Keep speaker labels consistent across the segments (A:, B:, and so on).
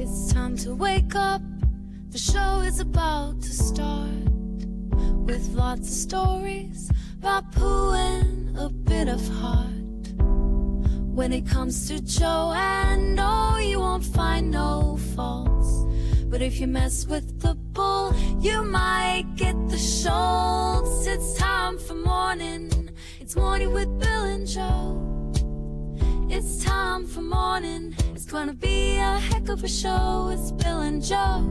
A: It's time to wake up. The show is about to start with lots of stories about poo and a bit of heart. When it comes to Joanne, no, you won't find no faults. But if you mess with the bull, you might get the Schultz. It's time for Mornin'. It's Morning with Bill and Joe. It's time for Mornin'. It's gonna be a heck of a show. It's Bill and Joe.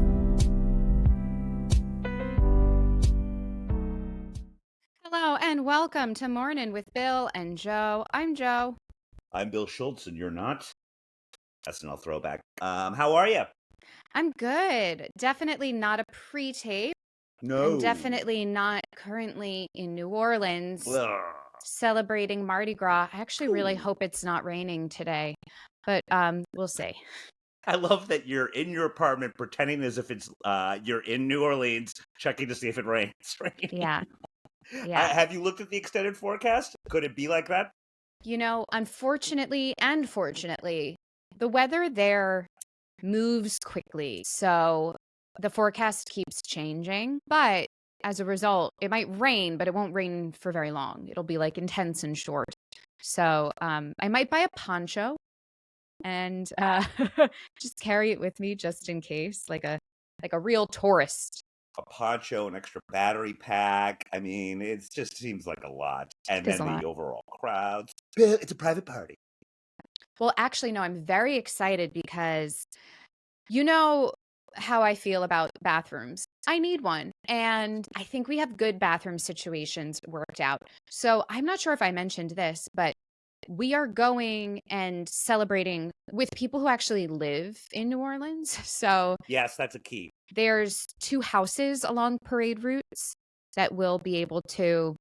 B: Hello and welcome to Mornin' with Bill and Joe. I'm Joe.
C: I'm Bill Schultz, and you're not. That's an throwback. How are you?
B: I'm good. Definitely not a pre-tape.
C: No.
B: I'm definitely not currently in New Orleans
C: Ugh.
B: celebrating Mardi Gras. I actually really hope it's not raining today, but we'll see.
C: I love that you're in your apartment pretending as if it's you're in New Orleans, checking to see if it rains. Right?
B: Yeah. Yeah.
C: Have you looked at the extended forecast? Could it be like that?
B: You know, unfortunately and fortunately, the weather there moves quickly. So the forecast keeps changing. But as a result, it might rain, but it won't rain for very long. It'll be like intense and short. So I might buy a poncho and just carry it with me just in case, like a real tourist.
C: A poncho, an extra battery pack. I mean, it just seems like a lot. And
B: It is
C: then
B: a
C: the
B: lot.
C: overall crowds. It's a private party.
B: Well, actually, no, I'm very excited because you know how I feel about bathrooms. I need one. And I think we have good bathroom situations worked out. So I'm not sure if I mentioned this, but we are going and celebrating with people who actually live in New Orleans. So
C: Yes, that's a key.
B: there's 2 houses along parade routes that we'll be able to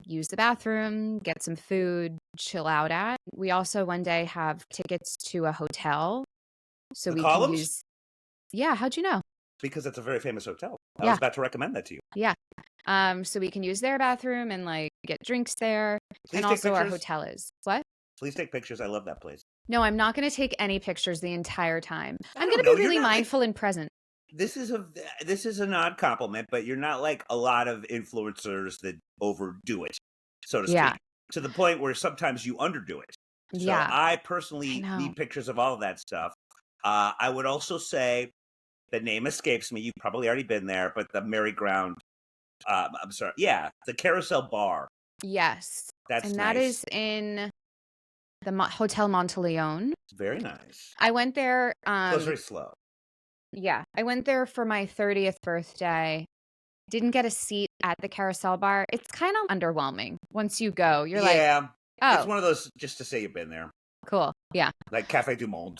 B: use the bathroom, get some food, chill out at. We also one day have tickets to a hotel. So
C: The
B: we
C: Columns?
B: can use. Yeah, how'd you know?
C: Because it's a very famous hotel. I
B: Yeah.
C: was about to recommend that to you.
B: Yeah. So we can use their bathroom and like get drinks there.
C: Please
B: And
C: take
B: also our
C: pictures.
B: hotel is. What?
C: Please take pictures. I love that place.
B: No, I'm not going to take any pictures the entire time.
C: I
B: I'm
C: don't
B: going to
C: know,
B: be
C: you're
B: really
C: not like-
B: mindful and present.
C: This is an odd compliment, but you're not like a lot of influencers that overdo it, so to speak,
B: Yeah.
C: to the point where sometimes you underdo it. So
B: Yeah.
C: I personally
B: know.
C: need pictures of all of that stuff. I would also say the name escapes me. You've probably already been there, but the merry-go-round. I'm sorry. Yeah, the Carousel Bar.
B: Yes.
C: That's
B: And
C: nice.
B: that is in the Hotel Monteleone.
C: Very nice.
B: I went there.
C: Goes very slow.
B: Yeah, I went there for my 30th birthday. Didn't get a seat at the Carousel Bar. It's kind of underwhelming. Once you go, you're like,
C: Yeah, it's
B: oh,
C: one of those just to say you've been there,
B: cool. Yeah,
C: like Café du Monde.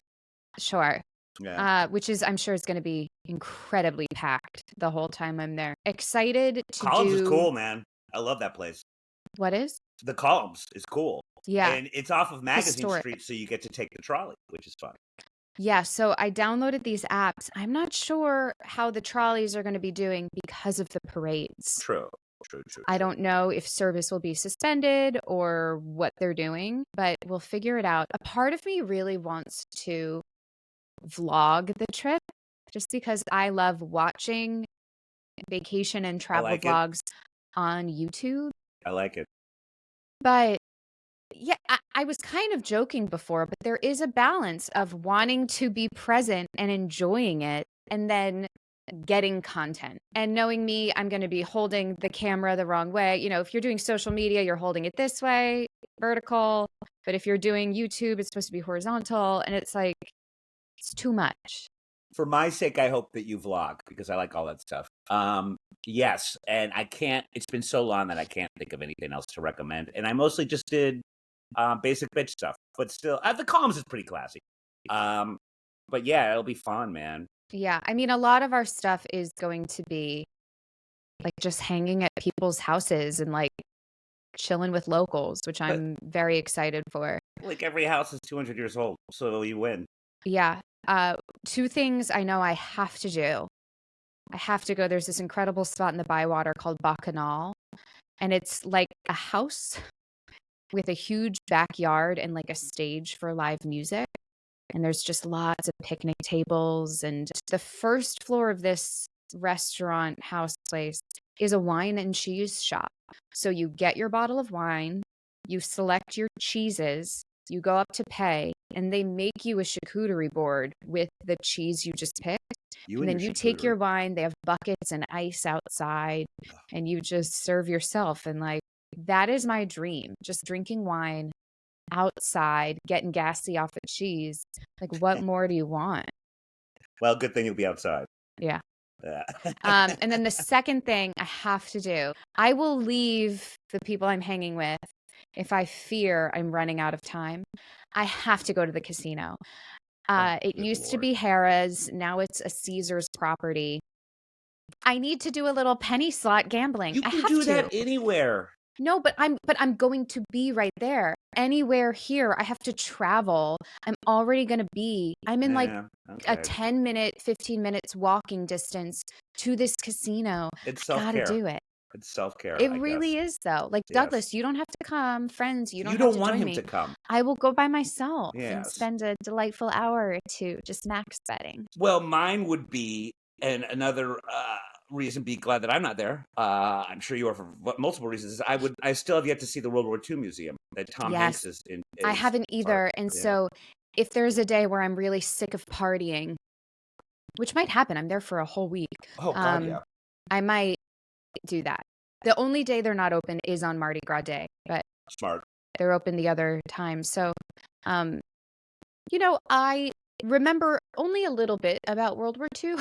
B: sure.
C: Yeah.
B: Which is, I'm sure, is going to be incredibly packed the whole time I'm there. Excited to
C: Columns is
B: do.
C: cool, man. I love that place.
B: What is?
C: The Columns is cool.
B: Yeah.
C: And it's off of Magazine
B: Historic.
C: Street, so you get to take the trolley, which is fun.
B: Yeah, so I downloaded these apps. I'm not sure how the trolleys are going to be doing because of the parades.
C: True.
B: I don't know if service will be suspended or what they're doing, but we'll figure it out. A part of me really wants to vlog the trip just because I love watching vacation and travel
C: like it.
B: vlogs on YouTube.
C: I like it.
B: But yeah, I was kind of joking before, but there is a balance of wanting to be present and enjoying it and then getting content. And knowing me, I'm going to be holding the camera the wrong way. You know, if you're doing social media, you're holding it this way, vertical. But if you're doing YouTube, it's supposed to be horizontal. And it's like, it's too much.
C: For my sake, I hope that you vlog because I like all that stuff. Yes, and I can't. It's been so long that I can't think of anything else to recommend. And I mostly just did basic bitch stuff, but still, the Columns is pretty classy. But yeah, it'll be fun, man.
B: Yeah. I mean, a lot of our stuff is going to be like just hanging at people's houses and like chilling with locals, which I'm very excited for.
C: Like every house is 200 years old, so you win.
B: Yeah. 2 things I know I have to do. I have to go. There's this incredible spot in the Bywater called Bacchanal, and it's like a house with a huge backyard and like a stage for live music. and there's just lots of picnic tables. And the first floor of this restaurant house place is a wine and cheese shop. So you get your bottle of wine, you select your cheeses, you go up to pay, and they make you a charcuterie board with the cheese you just picked. And then you take your wine, they have buckets and ice outside, and you just serve yourself. And like, that is my dream, just drinking wine outside, getting gassy off of cheese. Like, what more do you want?
C: Well, good thing you'll be outside.
B: Yeah.
C: Yeah.
B: And then the second thing I have to do, I will leave the people I'm hanging with if I fear I'm running out of time. I have to go to the casino. It used to be Harrah's. Now it's a Caesars property. I need to do a little penny slot gambling.
C: You can do that anywhere.
B: No, but I'm going to be right there. Anywhere here, I have to travel. I'm already going to be. I'm in a 10-minute, 15 minutes walking distance to this casino.
C: It's
B: I gotta
C: self-care.
B: do it.
C: It's self-care.
B: It really is, though. Like,
C: Yes.
B: Douglas, you don't have to come. Friends, you don't
C: You
B: have
C: don't
B: to
C: want
B: join
C: him
B: me.
C: to come.
B: I will go by myself and
C: Yes.
B: spend a delightful hour or two just max betting.
C: Well, mine would be, and another reason, be glad that I'm not there. I'm sure you are for multiple reasons. I still have yet to see the World War II museum that Tom Hanks is in.
B: I haven't either.
C: part.
B: And
C: Yeah.
B: so if there's a day where I'm really sick of partying, which might happen, I'm there for a whole week.
C: Oh, God, yeah.
B: I might do that. The only day they're not open is on Mardi Gras Day, but
C: Smart.
B: they're open the other times. So, I remember only a little bit about World War II.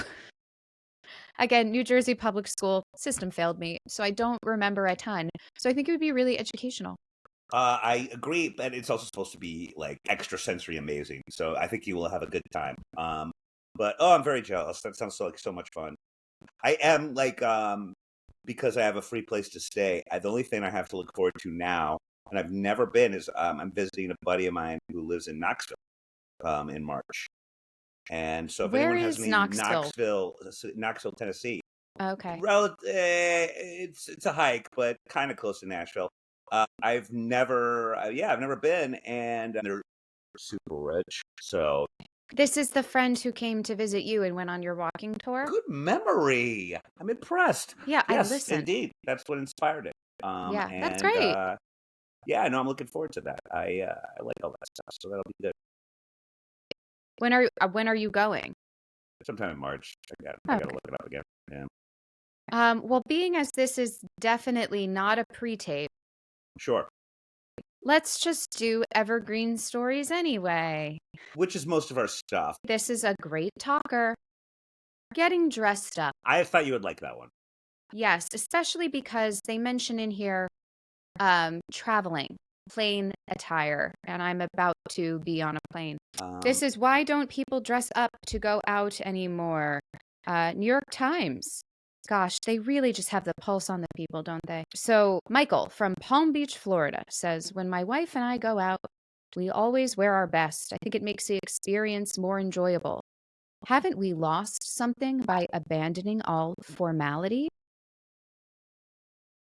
B: Again, New Jersey public school system failed me, so I don't remember a ton. So I think it would be really educational.
C: I agree, but it's also supposed to be like extra sensory amazing. So I think you will have a good time. But I'm very jealous. That sounds like so much fun. I am because I have a free place to stay. The only thing I have to look forward to now, and I've never been, is I'm visiting a buddy of mine who lives in Knoxville in March. And so if
B: Where
C: anyone has
B: is
C: any
B: Knoxville?
C: Knoxville, Tennessee.
B: Okay.
C: It's a hike, but kind of close to Nashville. I've never been, and they're super rich. So
B: This is the friend who came to visit you and went on your walking tour?
C: good memory. I'm impressed.
B: Yeah,
C: Yes,
B: I listened.
C: indeed. That's what inspired it.
B: Yeah, that's
C: and,
B: great.
C: Yeah, no, I'm looking forward to that. I like all that stuff, so that'll be good.
B: When are you going?
C: Sometime in March. I gotta look it up again. Yeah.
B: Well, being as this is definitely not a pre-tape,
C: Sure.
B: let's just do evergreen stories anyway.
C: Which is most of our stuff.
B: This is a great talker. Getting dressed up.
C: I thought you would like that one.
B: Yes, especially because they mention in here traveling, plane attire, and I'm about to be on a plane. This is why don't people dress up to go out anymore? New York Times. Gosh, they really just have the pulse on the people, don't they? So Michael from Palm Beach, Florida says, when my wife and I go out, we always wear our best. I think it makes the experience more enjoyable. Haven't we lost something by abandoning all formality?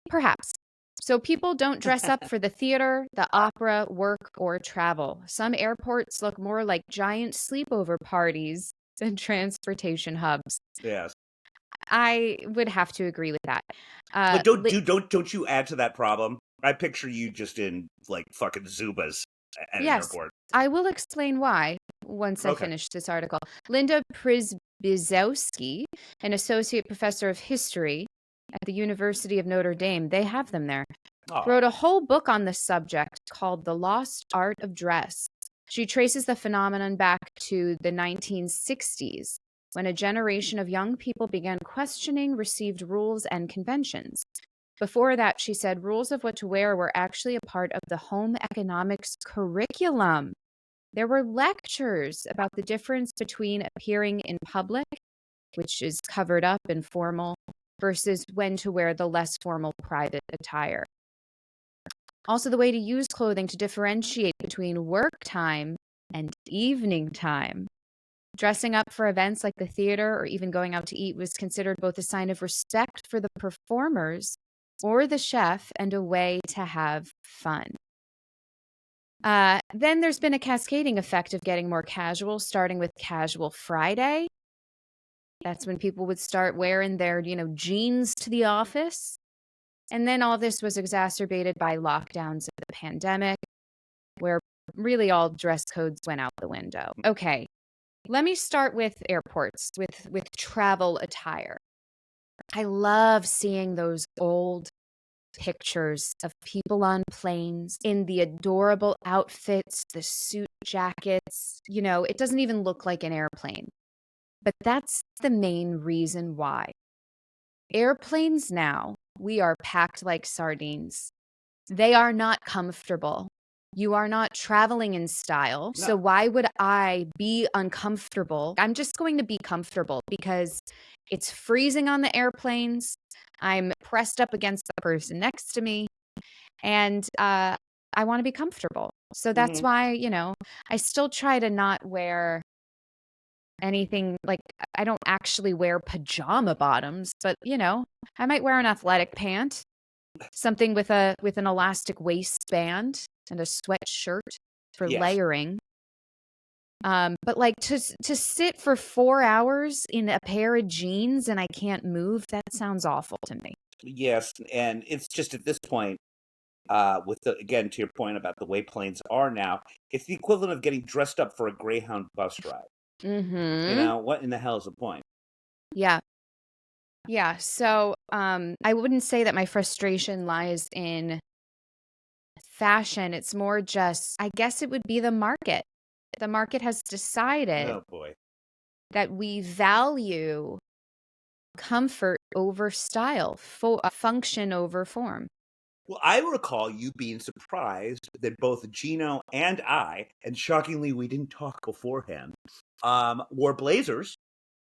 B: Perhaps. So people don't dress up for the theater, the opera, work, or travel. Some airports look more like giant sleepover parties than transportation hubs.
C: Yes.
B: I would have to agree with that.
C: But don't you add to that problem? I picture you just in like fucking Zubas at an airport.
B: I will explain why once I finish this article. Linda Przybizowski, an associate professor of history at the University of Notre Dame, they have them there, wrote a whole book on this subject called The Lost Art of Dress. She traces the phenomenon back to the 1960s, when a generation of young people began questioning received rules and conventions. Before that, she said, rules of what to wear were actually a part of the home economics curriculum. There were lectures about the difference between appearing in public, which is covered up and formal, versus when to wear the less formal private attire. Also, the way to use clothing to differentiate between work time and evening time. Dressing up for events like the theater or even going out to eat was considered both a sign of respect for the performers or the chef and a way to have fun. Then there's been a cascading effect of getting more casual, starting with Casual Friday. That's when people would start wearing their, jeans to the office. And then all this was exacerbated by lockdowns of the pandemic, where really all dress codes went out the window. Okay, let me start with airports, with travel attire. I love seeing those old pictures of people on planes in the adorable outfits, the suit jackets. It doesn't even look like an airplane. But that's the main reason why. Airplanes now, we are packed like sardines. They are not comfortable. You are not traveling in style.
C: No.
B: So why would I be uncomfortable? I'm just going to be comfortable because it's freezing on the airplanes. I'm pressed up against the person next to me. And I want to be comfortable. So that's why, I still try to not wear anything like I don't actually wear pajama bottoms, but I might wear an athletic pant, something with an elastic waistband and a sweatshirt for
C: Yes.
B: layering. But like to sit for 4 hours in a pair of jeans and I can't move, that sounds awful to me.
C: Yes, and it's just at this point, again, to your point about the way planes are now, it's the equivalent of getting dressed up for a Greyhound bus ride.
B: Mm-hmm.
C: What in the hell is the point?
B: Yeah. Yeah. So I wouldn't say that my frustration lies in fashion. It's more just, I guess it would be the market. The market has decided
C: Oh boy.
B: that we value comfort over style, function over form.
C: Well, I recall you being surprised that both Gino and I, and shockingly we didn't talk beforehand, wore blazers.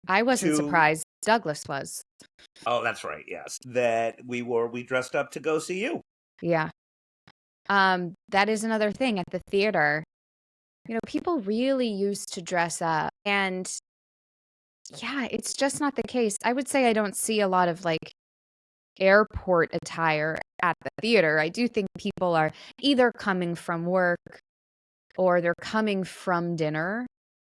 B: I wasn't
C: to
B: surprised. Douglas was.
C: Oh, that's right. Yes, that we dressed up to go see you.
B: Yeah. That is another thing at the theater. People really used to dress up, and yeah, it's just not the case. I would say I don't see a lot of like airport attire at the theater. I do think people are either coming from work or they're coming from dinner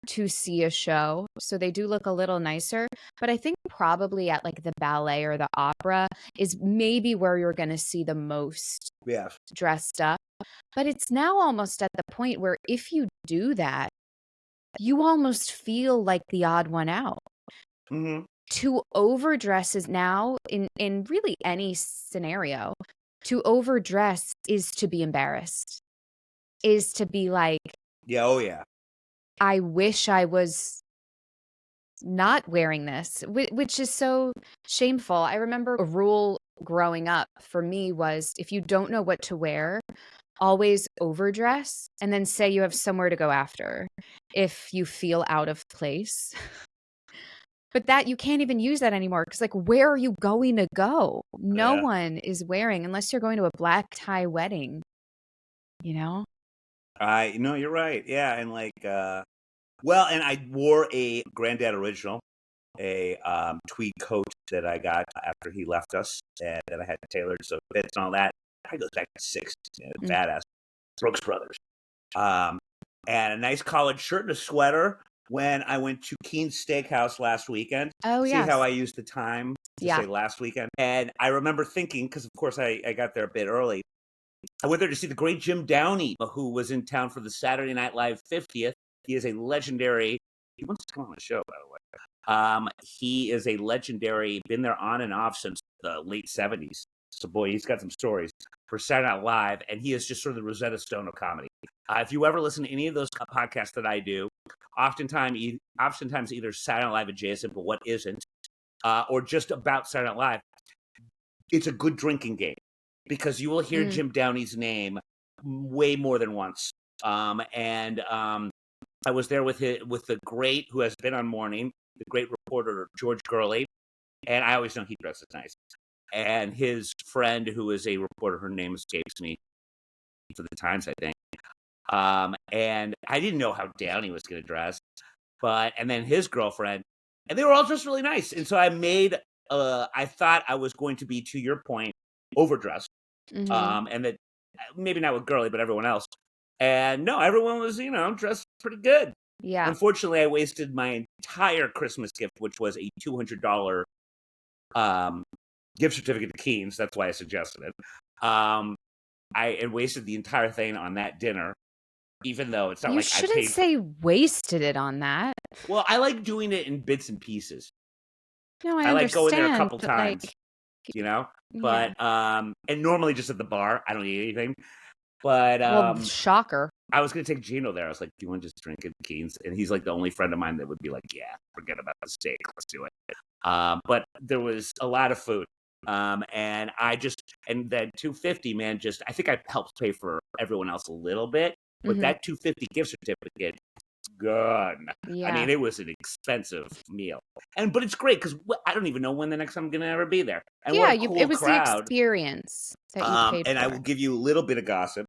B: to see a show. So they do look a little nicer. But I think probably at like the ballet or the opera is maybe where you're going to see the most
C: Yes.
B: dressed up. But it's now almost at the point where if you do that, you almost feel like the odd one out.
C: Mm-hmm.
B: To overdress is now in really any scenario, to overdress is to be embarrassed, is to be like,
C: Yeah. Oh yeah.
B: I wish I was not wearing this, which is so shameful. I remember a rule growing up for me was if you don't know what to wear, always overdress and then say you have somewhere to go after if you feel out of place. But that you can't even use that anymore because like where are you going to go? No one is wearing unless you're going to a black tie wedding,
C: No, you're right. Yeah, and like well, and I wore a Granddad Original, a tweed coat that I got after he left us, and that I had tailored so it fits and all that. Probably goes back to 60s, badass. Brooks Brothers. And a nice collared shirt and a sweater when I went to Keen's Steakhouse last weekend.
B: Oh,
C: See
B: yes.
C: how I used the time to say last weekend? And I remember thinking, because of course I got there a bit early, I went there to see the great Jim Downey, who was in town for the Saturday Night Live 50th. He is a legendary, he wants to come on the show, by the way. He is a legendary, been there on and off since the late 70s. So boy, he's got some stories for Saturday Night Live, and he is just sort of the Rosetta Stone of comedy. If you ever listen to any of those podcasts that I do, oftentimes either Saturday Night Live adjacent, but what isn't, or just about Saturday Night Live, it's a good drinking game because you will hear Jim Downey's name way more than once. I was there with the great, who has been on Morning, the great reporter George Gurley, and I always know he dresses nice. And his friend, who is a reporter, her name escapes me, for the Times, I think. And I didn't know how Downey was going to dress, and then his girlfriend, and they were all just really nice. And so I thought I was going to be, to your point, overdressed, and that maybe not with Gurley, but everyone else. And no, everyone was, dressed pretty good.
B: Yeah.
C: Unfortunately, I wasted my entire Christmas gift, which was a $200 gift certificate to Keen's. That's why I suggested it. I had wasted the entire thing on that dinner, even though it's not
B: You
C: like I
B: shouldn't
C: paid.
B: say wasted it on that.
C: Well, I like doing it in bits and pieces.
B: No, I
C: I like going there a
B: understand,
C: couple
B: but,
C: times,
B: yeah.
C: But and normally just at the bar, I don't eat anything. But
B: Well, shocker.
C: I was gonna take Gino there. I was like, "Do you want to just drink at Keen's?" And he's like the only friend of mine that would be like, "Yeah, forget about the steak, let's do it." But there was a lot of food, and that 250, man. I think I helped pay for everyone else a little bit, but that 250 gift certificate, good.
B: Yeah.
C: I mean, it was an expensive meal, but it's great because I don't even know when the next time I'm gonna ever be there. And
B: yeah,
C: what a cool
B: it was
C: crowd.
B: the experience that you paid
C: And
B: for.
C: I will give you a little bit of gossip.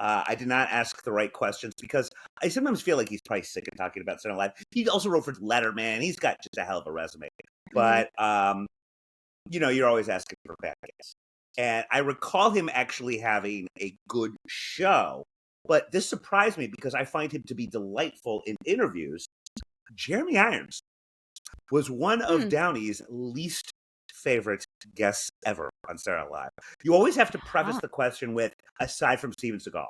C: I did not ask the right questions because I sometimes feel like he's probably sick of talking about Saturday Night Live. He also wrote for Letterman. He's got just a hell of a resume. But, you're always asking for bad guests. And I recall him actually having a good show. But this surprised me because I find him to be delightful in interviews. Jeremy Irons was one of Downey's least favorite guests ever on Saturday Night Live. You always have to preface the question with, aside from Steven Seagal,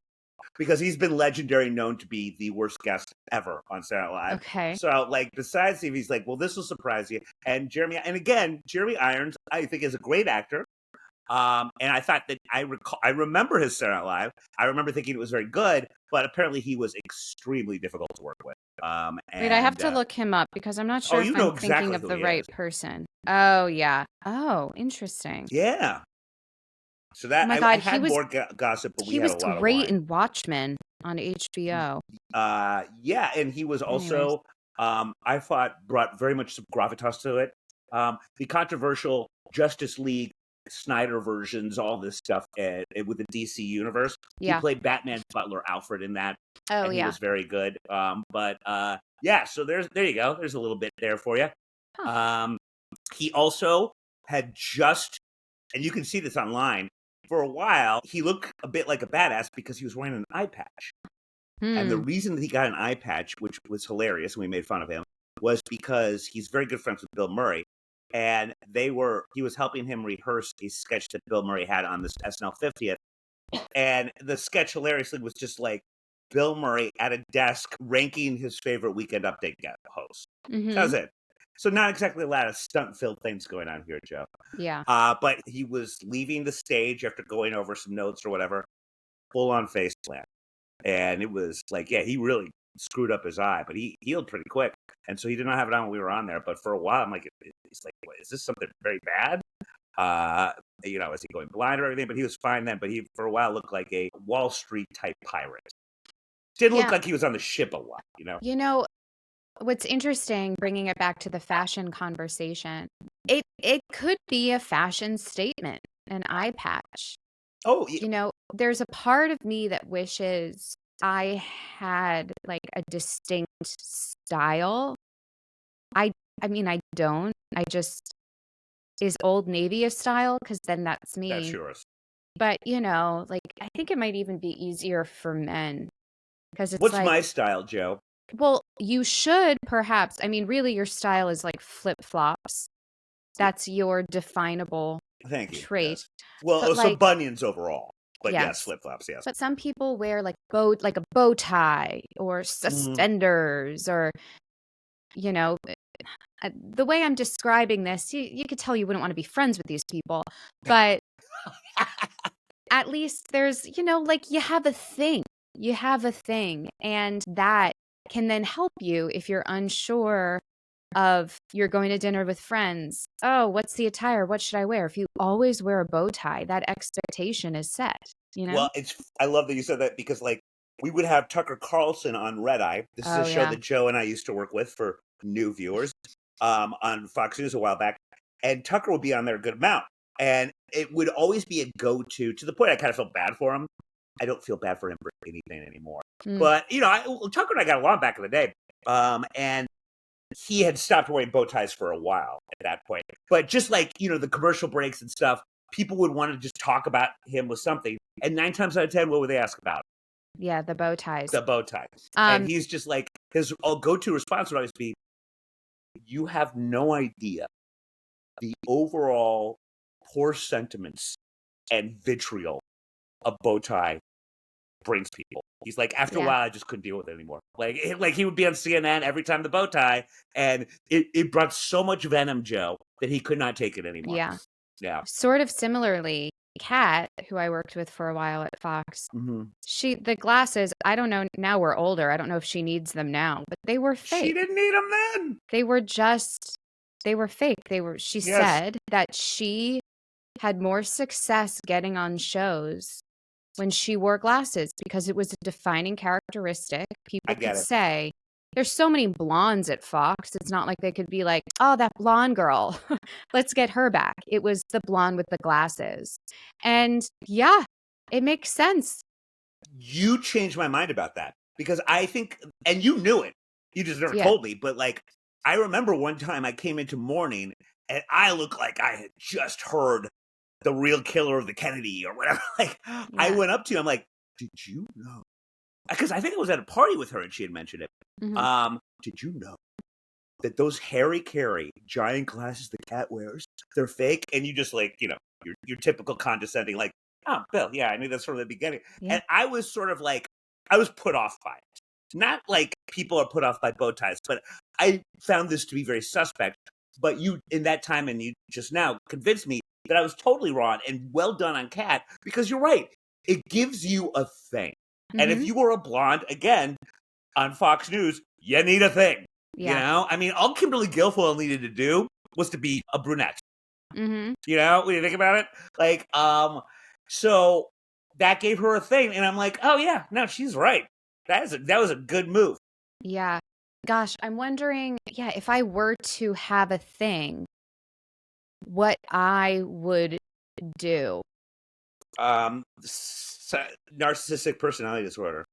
C: because he's been legendary, known to be the worst guest ever on Saturday Night Live.
B: Okay.
C: So, besides Steve, he's like, well, this will surprise you. And Jeremy Irons, I think, is a great actor. And I thought that I remember his Saturday Night Live. I remember thinking it was very good, but apparently he was extremely difficult to work with.
B: Wait, I have to look him up because I'm not sure if I'm thinking of the right person. Oh, yeah. Oh, interesting.
C: Yeah. So that,
B: oh my
C: I
B: God,
C: had more gossip, but we had a lot of
B: He was great
C: wine.
B: in Watchmen on HBO.
C: Yeah, and he was also, I thought, brought very much some gravitas to it. The controversial Justice League Snyder versions, all this stuff with the DC universe.
B: Yeah.
C: He played Batman's butler Alfred in that.
B: Oh,
C: and he was very good. Yeah, so there you go. There's a little bit there for you.
B: Huh.
C: He also had and you can see this online, for a while, he looked a bit like a badass because he was wearing an eye patch. And the reason that he got an eye patch, which was hilarious, and we made fun of him, was because he's very good friends with Bill Murray. And he was helping him rehearse a sketch that Bill Murray had on this SNL 50th. And the sketch hilariously was just like Bill Murray at a desk ranking his favorite Weekend Update host. That was it. So not exactly a lot of stunt-filled things going on here, Joe.
B: Yeah.
C: But he was leaving the stage after going over some notes or whatever, full-on face plant. And it was like, yeah, he really screwed up his eye, but he healed pretty quick. And so he did not have it on when we were on there. But for a while, I'm like, it's like, what, is this something very bad? Is he going blind or everything? But he was fine then. But he, for a while, looked like a Wall Street type pirate. Didn't look like he was on the ship a lot,
B: What's interesting, bringing it back to the fashion conversation, it could be a fashion statement, an eye patch.
C: Oh,
B: there's a part of me that wishes I had like a distinct style. I mean, I don't. I just, is Old Navy a style? Because then that's me.
C: That's yours.
B: But, I think it might even be easier for men. Because it's
C: What's my style, Joe?
B: Well, you should perhaps. I mean, really, your style is like flip-flops. That's your definable trait.
C: Yes. Well, so bunions overall. But yes, flip-flops, yes.
B: But some people wear like a bow tie or suspenders or, the way I'm describing this, you could tell you wouldn't want to be friends with these people. But at least there's, you have a thing. You have a thing. And that can then help you if you're unsure of you're going to dinner with friends. Oh, what's the attire? What should I wear? If you always wear a bow tie, that expectation is set,
C: Well, I love that you said that because we would have Tucker Carlson on Red Eye. This is a show that Joe and I used to work with for new viewers on Fox News a while back. And Tucker would be on there a good amount. And it would always be a go-to the point I kind of felt bad for him. I don't feel bad for him for anything anymore. But, Tucker and I got along back in the day. And he had stopped wearing bow ties for a while at that point. But just the commercial breaks and stuff, people would want to just talk about him with something. And 9 times out of 10, what would they ask about?
B: Yeah, the bow ties.
C: The bow tie. And he's just like, his go-to response would always be, you have no idea the overall poor sentiments and vitriol a bow tie brings people. He's like, after a while, I just couldn't deal with it anymore. Like he would be on CNN every time the bow tie, and it brought so much venom, Joe, that he could not take it anymore. Yeah.
B: Sort of similarly, Kat, who I worked with for a while at Fox, the glasses, I don't know, now we're older. I don't know if she needs them now, but they were fake.
C: She didn't need them then.
B: They were fake. She said that she had more success getting on shows when she wore glasses because it was a defining characteristic. People could say, there's so many blondes at Fox. It's not like they could be like, oh, that blonde girl, let's get her back. It was the blonde with the glasses. And yeah, it makes sense.
C: You changed my mind about that because I think, and you knew it, you just never told me, but like, I remember one time I came into Morning and I looked like I had just heard the real killer of the Kennedy or whatever. Like, I went up to you, I'm like, did you know? Because I think I was at a party with her and she had mentioned it. Did you know that those Harry Carey giant glasses the cat wears, they're fake? And you just like, your typical condescending, like, oh, Bill, yeah, I knew that's from the beginning. And I was sort of like, I was put off by it. Not like people are put off by bow ties, but I found this to be very suspect. But you, in that time, and you just now convinced me that I was totally wrong, and well done on Kat, because you're right. It gives you a thing. And if you were a blonde, again, on Fox News, you need a thing. You know? I mean, all Kimberly Guilfoyle needed to do was to be a brunette. You know, when you think about it? Like, so that gave her a thing. And I'm like, oh, yeah, no, she's right. That was a good move.
B: Yeah. Gosh, I'm wondering, if I were to have a thing, what I would do.
C: Narcissistic personality disorder.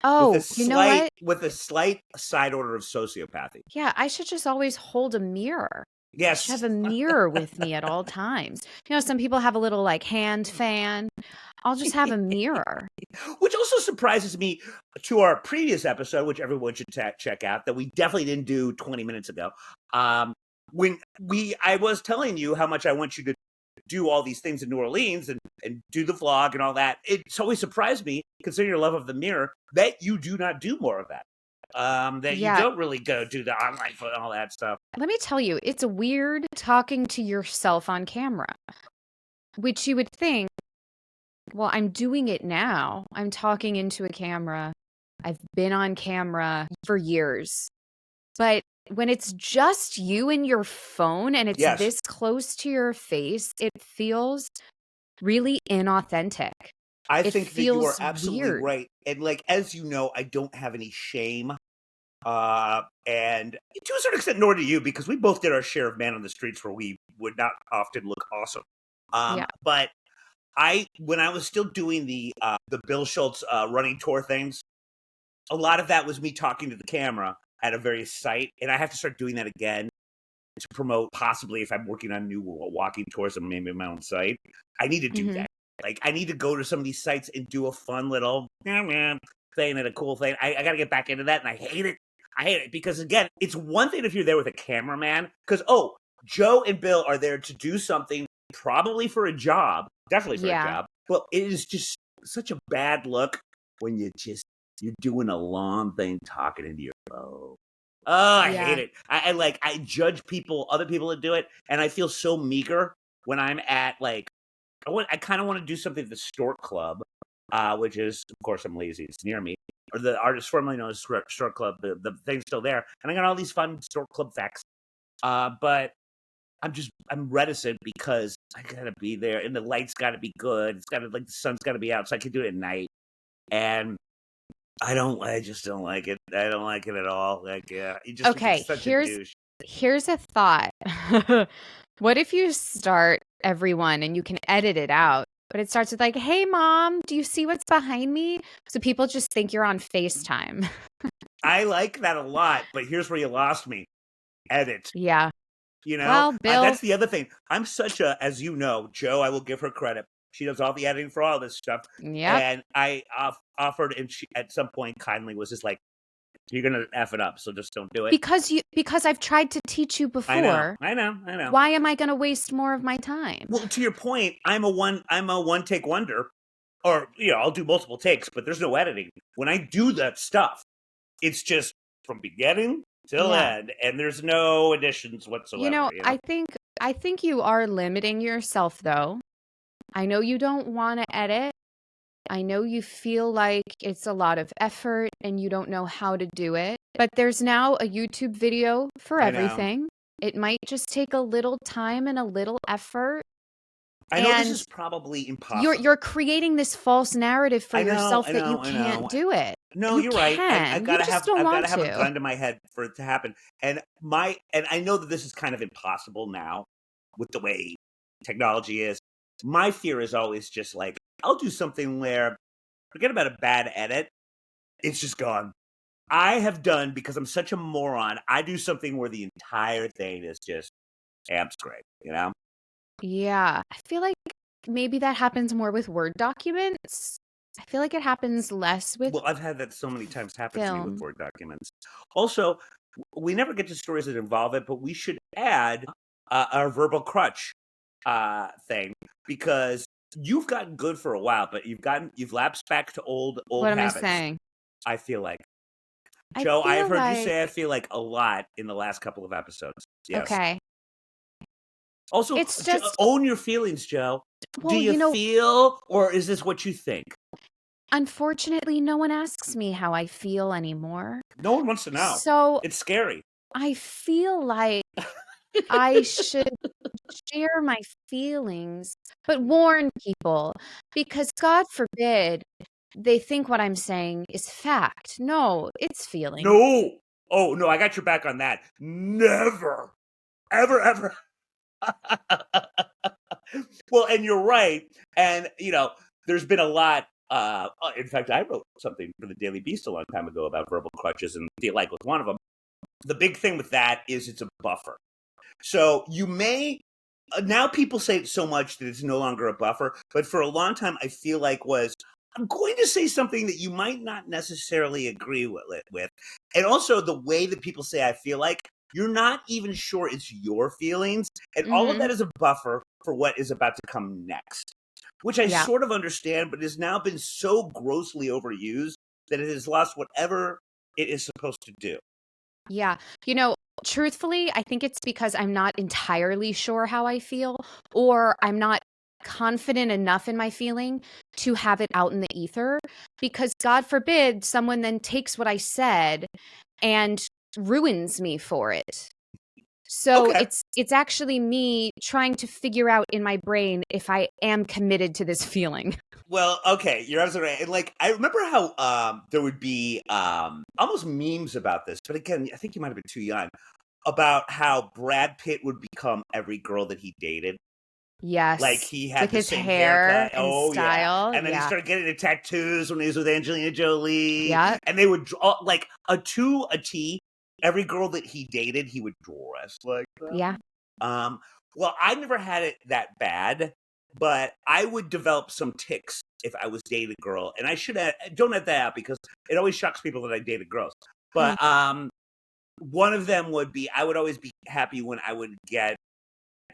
B: Oh, you know what?
C: With a slight side order of sociopathy.
B: Yeah, I should just always hold a mirror.
C: Yes.
B: I should have a mirror with me at all times. You know, some people have a little like hand fan. I'll just have a mirror.
C: Which also surprises me to our previous episode, which everyone should check out, that we definitely didn't do 20 minutes ago. When I was telling you how much I want you to do all these things in New Orleans and do the vlog and all that. It's always surprised me, considering your love of the mirror, that you do not do more of that. You don't really go do the online and all that stuff.
B: Let me tell you, it's weird talking to yourself on camera, which you would think, well, I'm doing it now. I'm talking into a camera. I've been on camera for years. But when it's just you and your phone and it's this close to your face, it feels really inauthentic.
C: I think that you are absolutely right. And like, as you know, I don't have any shame. And to a certain extent, nor do you, because we both did our share of Man on the Streets where we would not often look awesome. But when I was still doing the Bill Schultz running tour things, a lot of that was me talking to the camera at a various site. And I have to start doing that again to promote, possibly if I'm working on new walking tours and maybe my own site. I need to do that. Like, I need to go to some of these sites and do a fun little thing and a cool thing. I got to get back into that, and I hate it. I hate it because, again, it's one thing if you're there with a cameraman, because, Joe and Bill are there to do something, probably for a job, definitely for a job. Well, it is just such a bad look when you're doing a long thing talking into your phone. Oh, I hate it. I judge other people that do it, and I feel so meager when I'm at, like, I kind of want to do something at the Stork Club, which is, of course, I'm lazy. It's near me. Or the artist formerly known as Stork Club. The thing's still there. And I got all these fun Stork Club facts. But I'm reticent because I got to be there. And the light's got to be good. It's got to, like, the sun's got to be out so I can do it at night. And I just don't like it. I don't like it at all. Like,
B: okay, here's a thought. What if you start everyone and you can edit it out, but it starts with like, hey mom, do you see what's behind me? So people just think you're on FaceTime.
C: I like that a lot, but here's where you lost me. Edit.
B: Yeah.
C: You know,
B: well, Bill,
C: that's the other thing. I'm such as you know, Joe, I will give her credit. She does all the editing for all this stuff.
B: Yep.
C: And I offered, and she at some point kindly was just like, "You're gonna f it up, so just don't do it."
B: Because I've tried to teach you before.
C: I know.
B: Why am I going to waste more of my time?
C: Well, to your point, I'm a one take wonder, or I'll do multiple takes, but there's no editing. When I do that stuff, it's just from beginning till end, and there's no additions whatsoever.
B: I think you are limiting yourself, though. I know you don't want to edit. I know you feel like it's a lot of effort and you don't know how to do it. But there's now a YouTube video for everything. It might just take a little time and a little effort.
C: I know this is probably impossible.
B: You're creating this false narrative for yourself that you can't do it.
C: No, you're right. I've got to have a gun to my head for it to happen. And I know that this is kind of impossible now with the way technology is. My fear is always just like, I'll do something where, forget about a bad edit, it's just gone. I have done, because I'm such a moron, I do something where the entire thing is just amps great,
B: Yeah. I feel like maybe that happens more with Word documents. I feel like it happens less with
C: Well, I've had that so many times happen to me with
B: film.
C: Word documents. Also, we never get to stories that involve it, but we should add our verbal crutch thing, because you've gotten good for a while, but you've lapsed back to old
B: What am I
C: habits.
B: saying?
C: I feel like,
B: I
C: Joe,
B: feel
C: I've heard you
B: like-
C: say I feel like a lot in the last couple of episodes. Yes.
B: Okay.
C: Also,
B: It's just-
C: own your feelings, Joe.
B: Well,
C: Do you feel, or is this what you think?
B: Unfortunately, no one asks me how I feel anymore.
C: No one wants to know.
B: So
C: It's scary.
B: I feel like I should share my feelings, but warn people, because God forbid they think what I'm saying is fact. No, it's feeling.
C: No. Oh, no, I got your back on that. Never. Ever. Well, and you're right. And, there's been a lot. In fact, I wrote something for the Daily Beast a long time ago about verbal crutches, and Feel Like was one of them. The big thing with that is it's a buffer. So you may, now people say it so much that it's no longer a buffer, but for a long time, I feel like I'm going to say something that you might not necessarily agree with. And also the way that people say I feel like, you're not even sure it's your feelings. And all of that is a buffer for what is about to come next, which I sort of understand, but has now been so grossly overused that it has lost whatever it is supposed to do.
B: Yeah. Truthfully, I think it's because I'm not entirely sure how I feel, or I'm not confident enough in my feeling to have it out in the ether, because God forbid someone then takes what I said and ruins me for it. So it's actually me trying to figure out in my brain if I am committed to this feeling.
C: Well, okay, you're absolutely right. And I remember how there would be almost memes about this, but again, I think you might have been too young, about how Brad Pitt would become every girl that he dated.
B: Yes.
C: Like he had
B: with
C: the
B: his
C: same
B: hair
C: haircut.
B: and style.
C: And then he started getting the tattoos when he was with Angelina Jolie.
B: Yeah.
C: And they would draw like a T. Every girl that he dated, he would dress like that.
B: Yeah.
C: Well, I never had it that bad, but I would develop some tics if I was dating a girl. And I don't have that out because it always shocks people that I dated girls. But one of them would be, I would always be happy when I would get,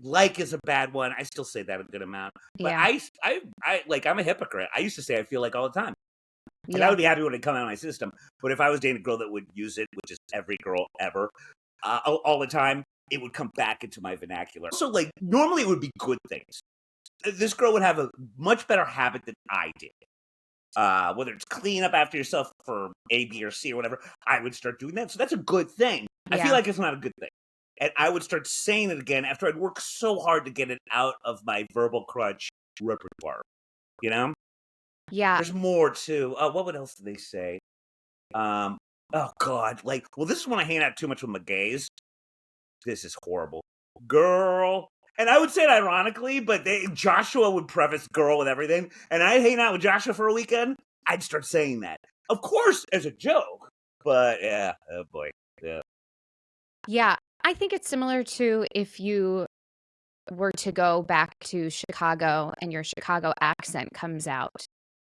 C: like is a bad one. I still say that a good amount. But I I'm a hypocrite. I used to say I feel like all the time. And I would be happy when it come out of my system. But if I was dating a girl that would use it, which is every girl ever, all the time, it would come back into my vernacular. So, normally it would be good things. This girl would have a much better habit than I did. Whether it's clean up after yourself for A, B, or C or whatever, I would start doing that. So that's a good thing. I feel like it's not a good thing. And I would start saying it again after I'd worked so hard to get it out of my verbal crutch repertoire.
B: Yeah.
C: There's more too. What else do they say? Oh God. This is when I hang out too much with my gays. This is horrible. Girl. And I would say it ironically, but Joshua would preface girl with everything. And I'd hang out with Joshua for a weekend. I'd start saying that. Of course, as a joke. But yeah, oh boy. Yeah.
B: Yeah. I think it's similar to if you were to go back to Chicago and your Chicago accent comes out,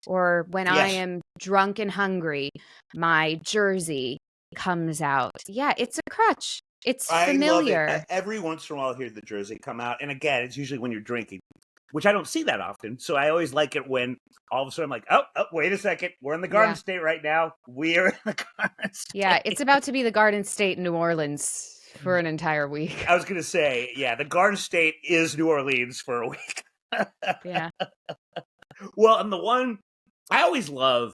B: or when I am drunk and hungry, my Jersey comes out. Yeah, it's a crutch. It's familiar.
C: I love it. Every once in a while, I'll hear the Jersey come out. And again, it's usually when you're drinking, which I don't see that often. So I always like it when all of a sudden I'm like, oh, wait a second. We're in the Garden State right now. We're in the Garden State.
B: Yeah, it's about to be the Garden State in New Orleans for an entire week.
C: I was going to say, the Garden State is New Orleans for a week.
B: Yeah.
C: Well, and the one, I always love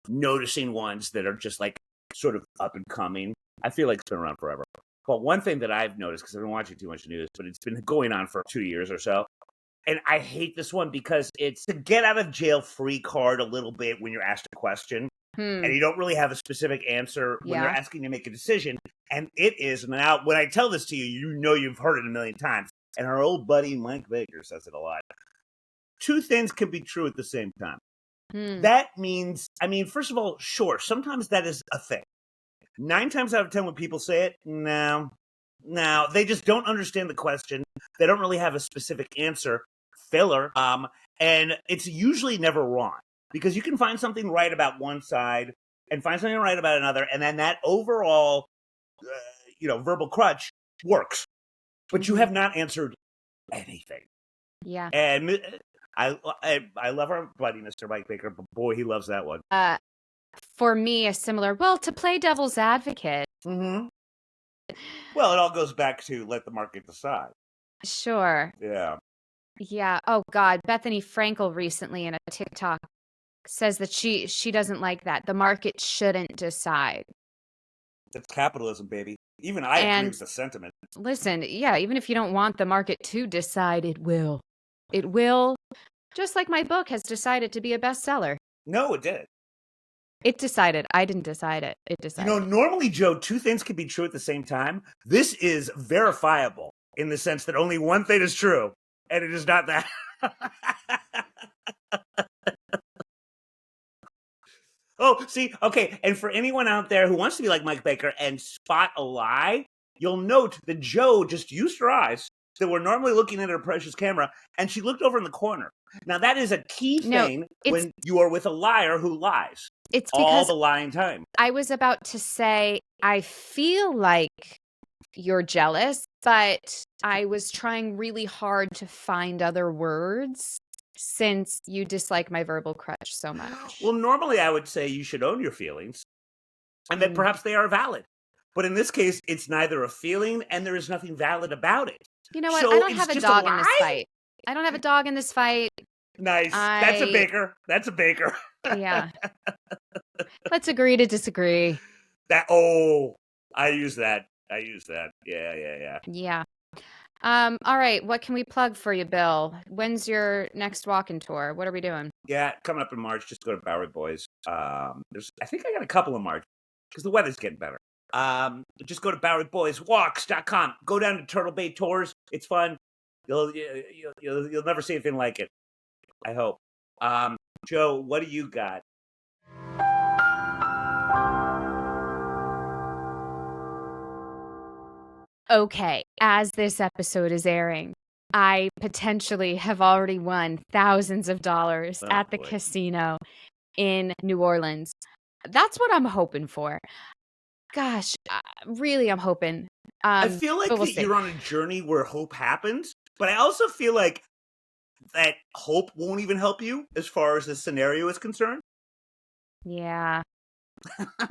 C: noticing ones that are just like sort of up and coming. I feel like it's been around forever. But one thing that I've noticed, because I've been watching too much news, but it's been going on for 2 years or so, and I hate this one because it's the get out of jail free card a little bit when you're asked a question, and you don't really have a specific answer when they're asking you to make a decision. And it is, now when I tell this to you, you know you've heard it a million times. And our old buddy Mike Baker says it a lot. 2 things can be true at the same time. That means, first of all, sure, sometimes that is a thing. 9 times out of 10 when people say it, no, they just don't understand the question. They don't really have a specific answer, filler, and it's usually never wrong, because you can find something right about one side and find something right about another, and then that overall, verbal crutch works, but you have not answered anything.
B: Yeah.
C: And I love our buddy, Mr. Mike Baker, but boy, he loves that one.
B: For me, a similar, to play devil's advocate.
C: Mm-hmm. Well, it all goes back to let the market decide.
B: Sure.
C: Yeah.
B: Yeah. Oh, God. Bethany Frankel recently in a TikTok says that she doesn't like that. The market shouldn't decide.
C: It's capitalism, baby. Even I agree with the sentiment.
B: Listen, even if you don't want the market to decide, it will. It will. Just like my book has decided to be a bestseller.
C: No, it did.
B: It decided. I didn't decide it. It decided.
C: Normally, Joe, 2 things can be true at the same time. This is verifiable in the sense that only one thing is true, and it is not that. Oh, see, okay. And for anyone out there who wants to be like Mike Baker and spot a lie, you'll note that Joe just used her eyes that were normally looking at her precious camera, and she looked over in the corner. Now, that is a key thing when you are with a liar who lies.
B: It's
C: all the lying time.
B: I was about to say, I feel like you're jealous, but I was trying really hard to find other words since you dislike my verbal crutch so much.
C: Well, normally I would say you should own your feelings and that perhaps they are valid. But in this case, it's neither a feeling and there is nothing valid about it.
B: You know what? I don't have a dog in this fight. I don't have a dog in this fight.
C: Nice. That's a Baker. That's a Baker.
B: Yeah. Let's agree to disagree.
C: I use that. Yeah.
B: Yeah. All right. What can we plug for you, Bill? When's your next walking tour? What are we doing?
C: Yeah, coming up in March. Just go to Bowery Boys. I think I got a couple in March because the weather's getting better. Just go to BoweryBoysWalks.com. Go down to Turtle Bay Tours. It's fun. You'll never see anything like it. I hope. Joe, what do you got?
B: Okay, as this episode is airing, I potentially have already won thousands of dollars at the casino in New Orleans. That's what I'm hoping for. Gosh, really, I'm hoping.
C: I feel like you're on a journey where hope happens, but I also feel like that hope won't even help you as far as the scenario is concerned.
B: Yeah.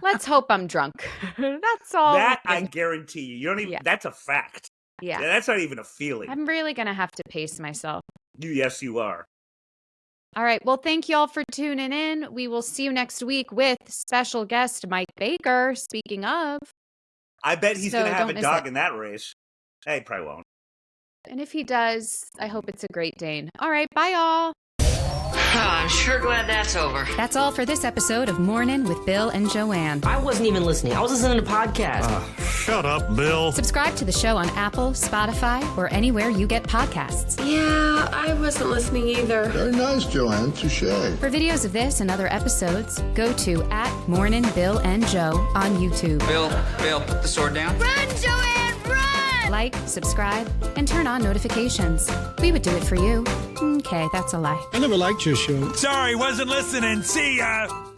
B: Let's hope I'm drunk. That's all.
C: That I guarantee you. You don't even. Yeah. That's a fact.
B: Yeah.
C: That's not even a feeling.
B: I'm really gonna have to pace myself.
C: Yes, you are.
B: All right. Well, thank you all for tuning in. We will see you next week with special guest Mike Baker. Speaking of,
C: I bet he's gonna have a dog in that race. Hey, he probably won't.
B: And if he does, I hope it's a Great Dane. All right. Bye, all.
D: I'm sure glad that's over.
E: That's all for this episode of Mornin' with Bill and Joanne.
D: I wasn't even listening. I was listening to podcasts.
F: Shut up, Bill.
E: Subscribe to the show on Apple, Spotify, or anywhere you get podcasts.
G: Yeah, I wasn't listening either.
H: Very nice, Joanne. Touché.
E: For videos of this and other episodes, go to @MorninBillAndJoe on YouTube.
I: Bill, put the sword down.
A: Run, Joanne, run!
E: like, subscribe, and turn on notifications. We would do it for you. Okay, that's a lie.
F: I never liked your show.
I: Sorry, wasn't listening. See ya.